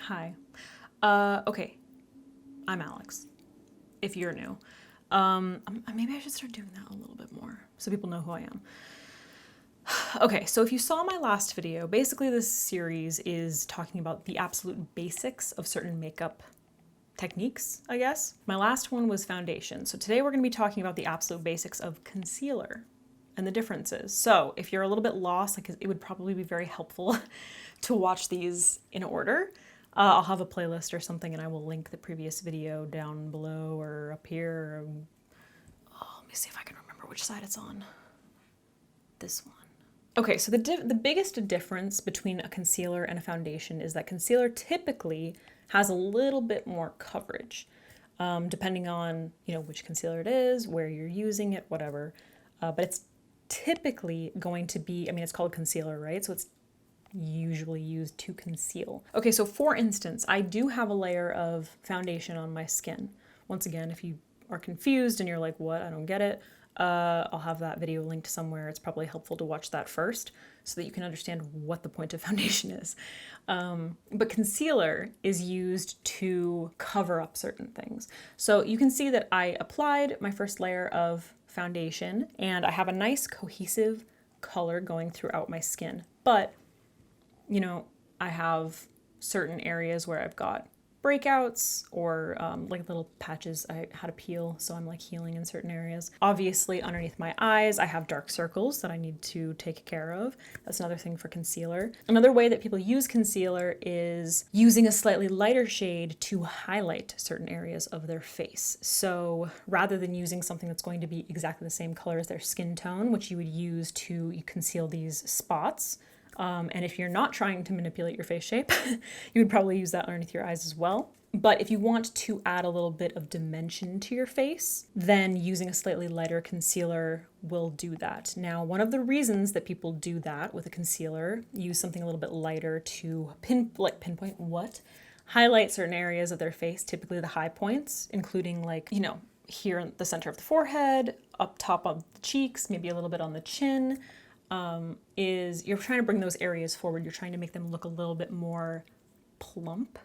Hi. Okay, I'm Alex, if you're new. Maybe I should start doing that a little bit more so people know who I am. Okay, so if you saw my last video, basically this series is talking about the absolute basics of certain makeup techniques, I guess. My last one was foundation, so today we're going to be talking about the absolute basics of concealer and the differences. So if you're a little bit lost, like, it would probably be very helpful to watch these in order. I'll have a playlist or something and I will link the previous video down below or up here. Oh, let me see if I can remember which side it's on. This one. Okay, so the biggest difference between a concealer and a foundation is that concealer typically has a little bit more coverage, depending on, which concealer it is, where you're using it, whatever. But it's typically going to be, it's called concealer, right? So it's usually used to conceal. Okay, so for instance, I do have a layer of foundation on my skin. Once again, if you are confused and you're like, what, I don't get it, I'll have that video linked somewhere. It's probably helpful to watch that first so that you can understand what the point of foundation is. But concealer is used to cover up certain things. So you can see that I applied my first layer of foundation and I have a nice cohesive color going throughout my skin. But I have certain areas where I've got breakouts or like little patches I had to peel, so I'm like healing in certain areas. Obviously, underneath my eyes, I have dark circles that I need to take care of. That's another thing for concealer. Another way that people use concealer is using a slightly lighter shade to highlight certain areas of their face. So rather than using something that's going to be exactly the same color as their skin tone, which you would use to conceal these spots, and if you're not trying to manipulate your face shape, you would probably use that underneath your eyes as well. But if you want to add a little bit of dimension to your face, then using a slightly lighter concealer will do that. Now, one of the reasons that people do that with a concealer, use something a little bit lighter to pinpoint what? Highlight certain areas of their face, typically the high points, including here in the center of the forehead, up top of the cheeks, maybe a little bit on the chin. Is you're trying to bring those areas forward. You're trying to make them look a little bit more plump.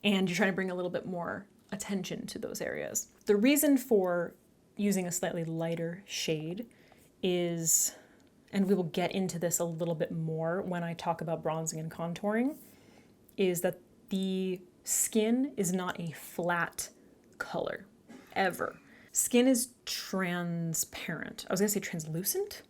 And you're trying to bring a little bit more attention to those areas. The reason for using a slightly lighter shade is, and we will get into this a little bit more when I talk about bronzing and contouring, is that the skin is not a flat color, ever. Skin is transparent. I was gonna say translucent?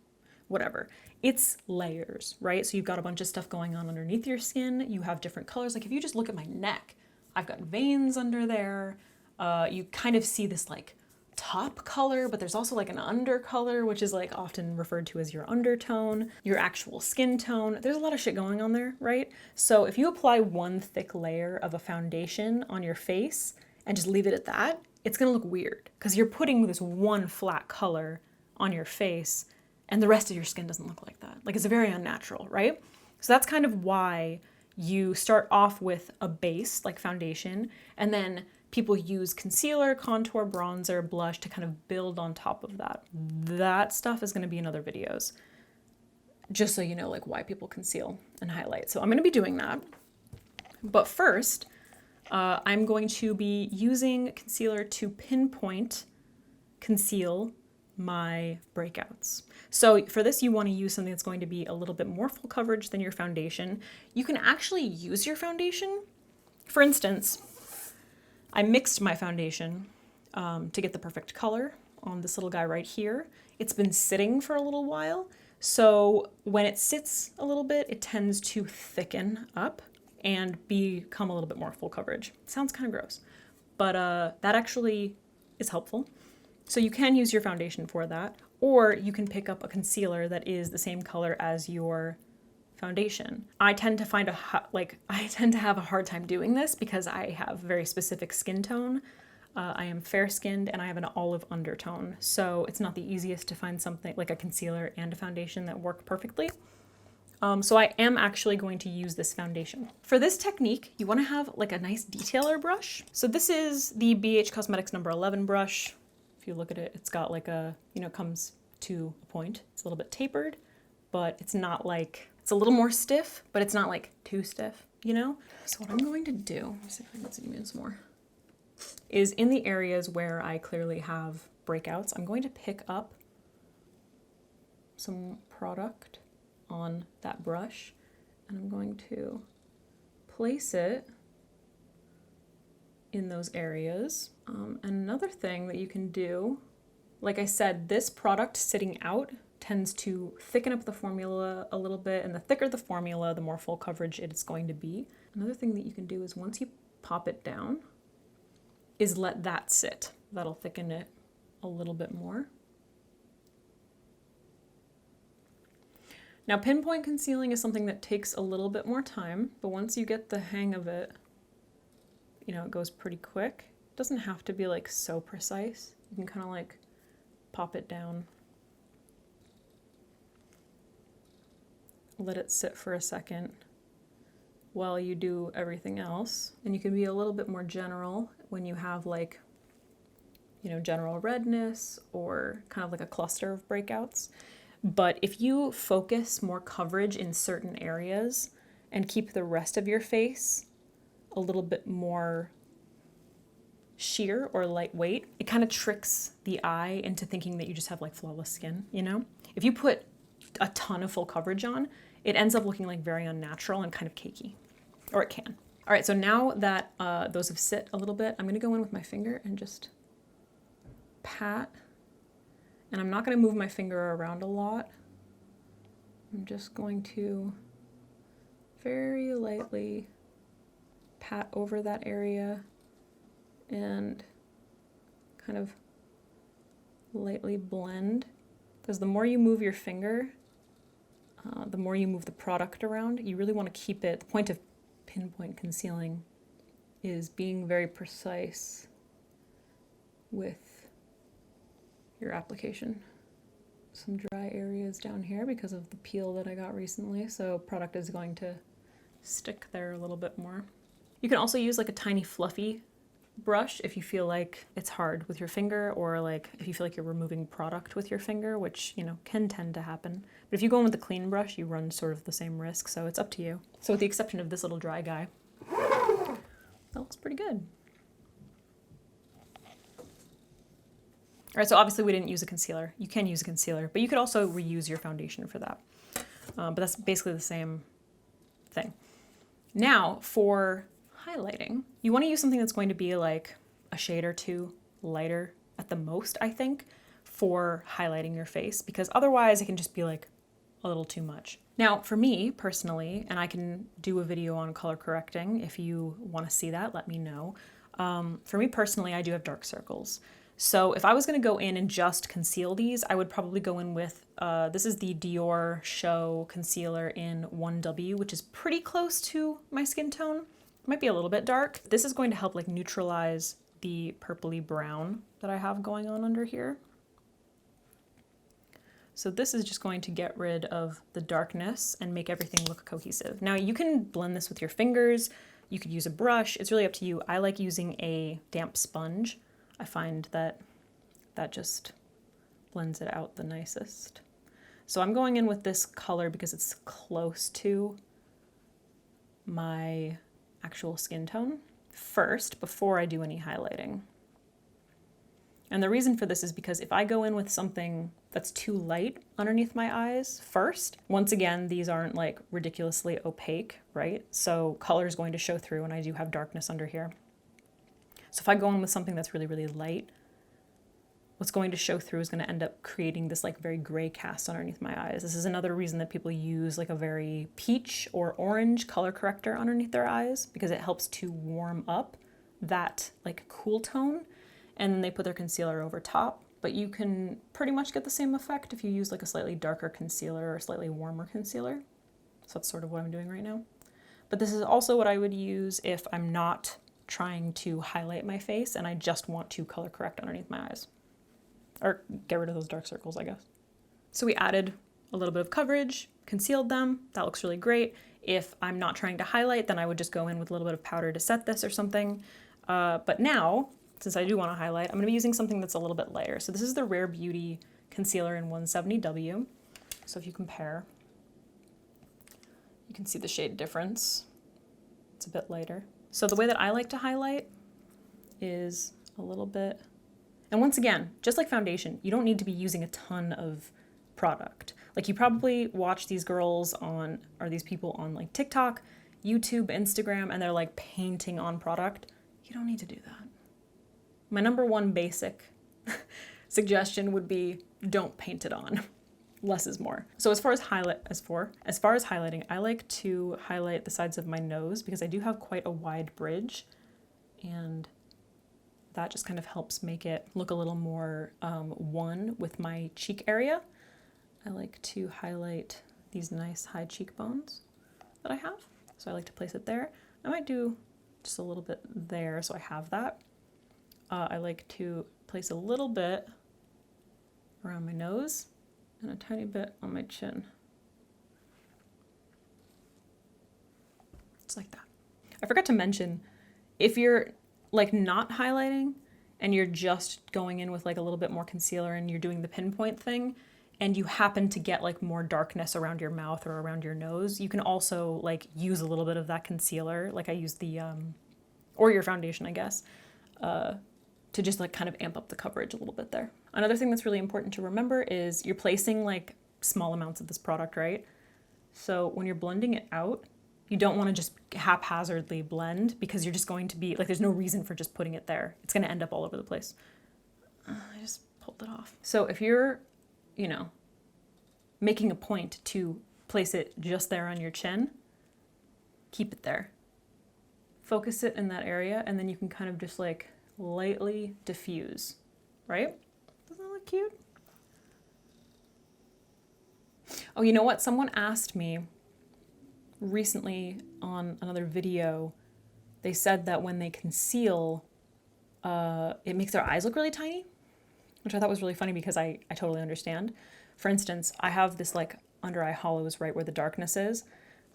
Whatever. It's layers, right? So you've got a bunch of stuff going on underneath your skin. You have different colors. Like if you just look at my neck, I've got veins under there. You kind of see this like top color, but there's also like an under color, which is like often referred to as your undertone, your actual skin tone. There's a lot of shit going on there, right? So if you apply one thick layer of a foundation on your face and just leave it at that, it's gonna look weird because you're putting this one flat color on your face and the rest of your skin doesn't look like that. Like it's very unnatural, right? So that's kind of why you start off with a base like foundation, and then people use concealer, contour, bronzer, blush to kind of build on top of that. That stuff is gonna be in other videos, just so you know like why people conceal and highlight. So I'm gonna be doing that. But first, I'm going to be using concealer to pinpoint, conceal my breakouts. So for this, you want to use something that's going to be a little bit more full coverage than your foundation. You can actually use your foundation. For instance, I mixed my foundation to get the perfect color on this little guy right here. It's been sitting for a little while. So when it sits a little bit, it tends to thicken up and become a little bit more full coverage. Sounds kind of gross, but that actually is helpful. So you can use your foundation for that, or you can pick up a concealer that is the same color as your foundation. I tend to have a hard time doing this because I have very specific skin tone. I am fair-skinned and I have an olive undertone, so it's not the easiest to find something like a concealer and a foundation that work perfectly. So I am actually going to use this foundation. For this technique, you want to have like a nice detailer brush. So this is the BH Cosmetics number 11 brush. If you look at it, it's got like a, comes to a point. It's a little bit tapered, but it's not like, it's a little more stiff, but it's not like too stiff. you know? So what I'm going to do, let me see if I can zoom in some more, is in the areas where I clearly have breakouts, I'm going to pick up some product on that brush and I'm going to place it in those areas. And another thing that you can do, like I said, this product sitting out tends to thicken up the formula a little bit, and the thicker the formula, the more full coverage it's going to be. Another thing that you can do is once you pop it down, is let that sit. That'll thicken it a little bit more. Now, pinpoint concealing is something that takes a little bit more time, but once you get the hang of it, you know, it goes pretty quick. It doesn't have to be like so precise. You can kind of like pop it down, let it sit for a second while you do everything else. And you can be a little bit more general when you have like, you know, general redness or kind of like a cluster of breakouts. But if you focus more coverage in certain areas and keep the rest of your face a little bit more sheer or lightweight, it kind of tricks the eye into thinking that you just have like flawless skin, you know? If you put a ton of full coverage on, it ends up looking like very unnatural and kind of cakey, or it can. All right, so now that those have sit a little bit, I'm gonna go in with my finger and just pat. And I'm not gonna move my finger around a lot. I'm just going to very lightly pat over that area and kind of lightly blend, because the more you move your finger, the more you move the product around. You really want to keep it. The point of pinpoint concealing is being very precise with your application. Some dry areas down here because of the peel that I got recently, so product is going to stick there a little bit more. You can also use like a tiny fluffy brush if you feel like it's hard with your finger, or like if you feel like you're removing product with your finger, which, you know, can tend to happen. But if you go in with a clean brush, you run sort of the same risk, so it's up to you. So with the exception of this little dry guy, that looks pretty good. All right, so obviously we didn't use a concealer. You can use a concealer, but you could also reuse your foundation for that. But that's basically the same thing. Now for highlighting, you want to use something that's going to be like a shade or two lighter at the most, I think, for highlighting your face, because otherwise it can just be like a little too much. Now for me personally, and I can do a video on color correcting if you want to see that, let me know. For me personally, I do have dark circles. So if I was going to go in and just conceal these, I would probably go in with, this is the Dior Show Concealer in 1W, which is pretty close to my skin tone. It might be a little bit dark. This is going to help like neutralize the purpley brown that I have going on under here. So this is just going to get rid of the darkness and make everything look cohesive. Now you can blend this with your fingers. You could use a brush. It's really up to you. I like using a damp sponge. I find that that just blends it out the nicest. So I'm going in with this color because it's close to my actual skin tone first before I do any highlighting. And the reason for this is because if I go in with something that's too light underneath my eyes first, once again, these aren't like ridiculously opaque, right? So color is going to show through, and I do have darkness under here. So if I go in with something that's really, really light, what's going to show through is going to end up creating this like very gray cast underneath my eyes. This is another reason that people use like a very peach or orange color corrector underneath their eyes, because it helps to warm up that like cool tone, and then they put their concealer over top. But you can pretty much get the same effect if you use like a slightly darker concealer or a slightly warmer concealer. So that's sort of what I'm doing right now. But this is also what I would use if I'm not trying to highlight my face and I just want to color correct underneath my eyes. Or get rid of those dark circles, I guess. So we added a little bit of coverage, concealed them. That looks really great. If I'm not trying to highlight, then I would just go in with a little bit of powder to set this or something. But now, since I do want to highlight, I'm going to be using something that's a little bit lighter. So this is the Rare Beauty Concealer in 170W. So if you compare, you can see the shade difference. It's a bit lighter. So the way that I like to highlight is a little bit, and once again, just like foundation, you don't need to be using a ton of product. Like you probably watch these girls on, or these people on like TikTok, YouTube, Instagram, and they're like painting on product. You don't need to do that. My number one basic suggestion would be don't paint it on. Less is more. So as far as highlighting, I like to highlight the sides of my nose because I do have quite a wide bridge, and that just kind of helps make it look a little more one with my cheek area. I like to highlight these nice high cheekbones that I have. So I like to place it there. I might do just a little bit there so I have that. I like to place a little bit around my nose and a tiny bit on my chin. Just like that. I forgot to mention, if you're like not highlighting and you're just going in with like a little bit more concealer and you're doing the pinpoint thing and you happen to get like more darkness around your mouth or around your nose, you can also like use a little bit of that concealer, like I use the, or your foundation, I guess, to just like kind of amp up the coverage a little bit there. Another thing that's really important to remember is you're placing like small amounts of this product, right? So when you're blending it out, you don't want to just haphazardly blend because you're just going to be, like there's no reason for just putting it there. It's going to end up all over the place. I just pulled it off. So if you're, you know, making a point to place it just there on your chin, keep it there. Focus it in that area, and then you can kind of just like lightly diffuse, right? Doesn't that look cute? Oh, you know what? Someone asked me recently on another video, they said that when they conceal, it makes their eyes look really tiny, which I thought was really funny because I totally understand. For instance, I have this like under eye hollows right where the darkness is,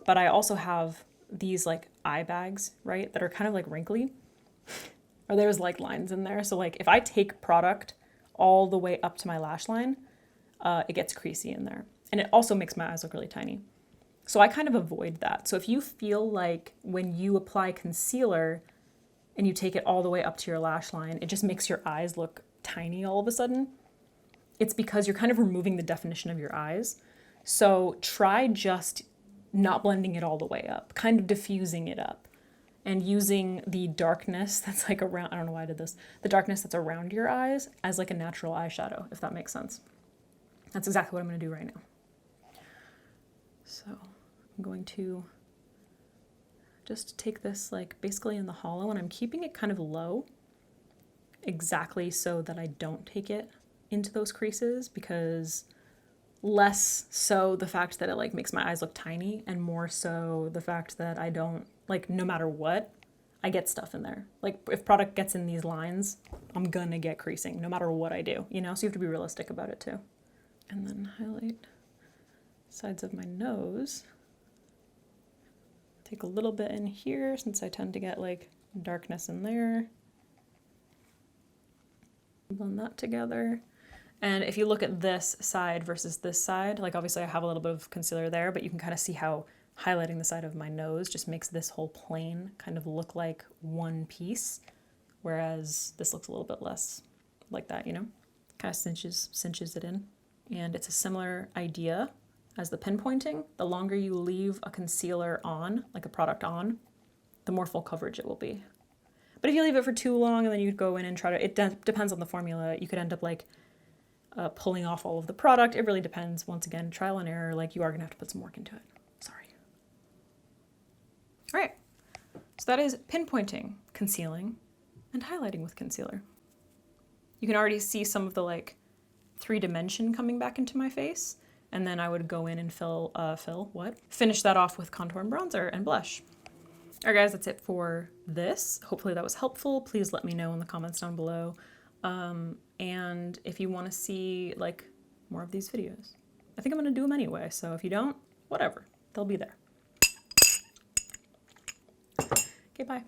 but I also have these like eye bags, right, that are kind of like wrinkly, or there's like lines in there. So like if I take product all the way up to my lash line, it gets creasy in there. And it also makes my eyes look really tiny. So I kind of avoid that. So if you feel like when you apply concealer and you take it all the way up to your lash line, it just makes your eyes look tiny all of a sudden, it's because you're kind of removing the definition of your eyes. So try just not blending it all the way up, kind of diffusing it up and using the darkness that's like around, I don't know why I did this, the darkness that's around your eyes as like a natural eyeshadow, if that makes sense. That's exactly what I'm gonna do right now. So I'm going to just take this like basically in the hollow, and I'm keeping it kind of low exactly so that I don't take it into those creases, because less so the fact that it like makes my eyes look tiny, and more so the fact that I don't, like, no matter what, I get stuff in there. Like if product gets in these lines, I'm gonna get creasing no matter what I do, you know? So you have to be realistic about it too. And then highlight sides of my nose. Take a little bit in here since I tend to get like darkness in there. Blend that together. And if you look at this side versus this side, like obviously I have a little bit of concealer there, but you can kind of see how highlighting the side of my nose just makes this whole plane kind of look like one piece, whereas this looks a little bit less like that, you know? Kind of cinches it in. And it's a similar idea as the pinpointing. The longer you leave a concealer on, like a product on, the more full coverage it will be. But if you leave it for too long and then you go in and try to, it depends on the formula. You could end up like pulling off all of the product. It really depends. Once again, trial and error, like you are gonna have to put some work into it. Sorry. All right, so that is pinpointing, concealing, and highlighting with concealer. You can already see some of the like 3D coming back into my face. And then I would go in and finish that off with contour and bronzer and blush. All right, guys, that's it for this. Hopefully that was helpful. Please let me know in the comments down below. And if you want to see like more of these videos, I think I'm going to do them anyway. So if you don't, whatever, they'll be there. Okay, bye.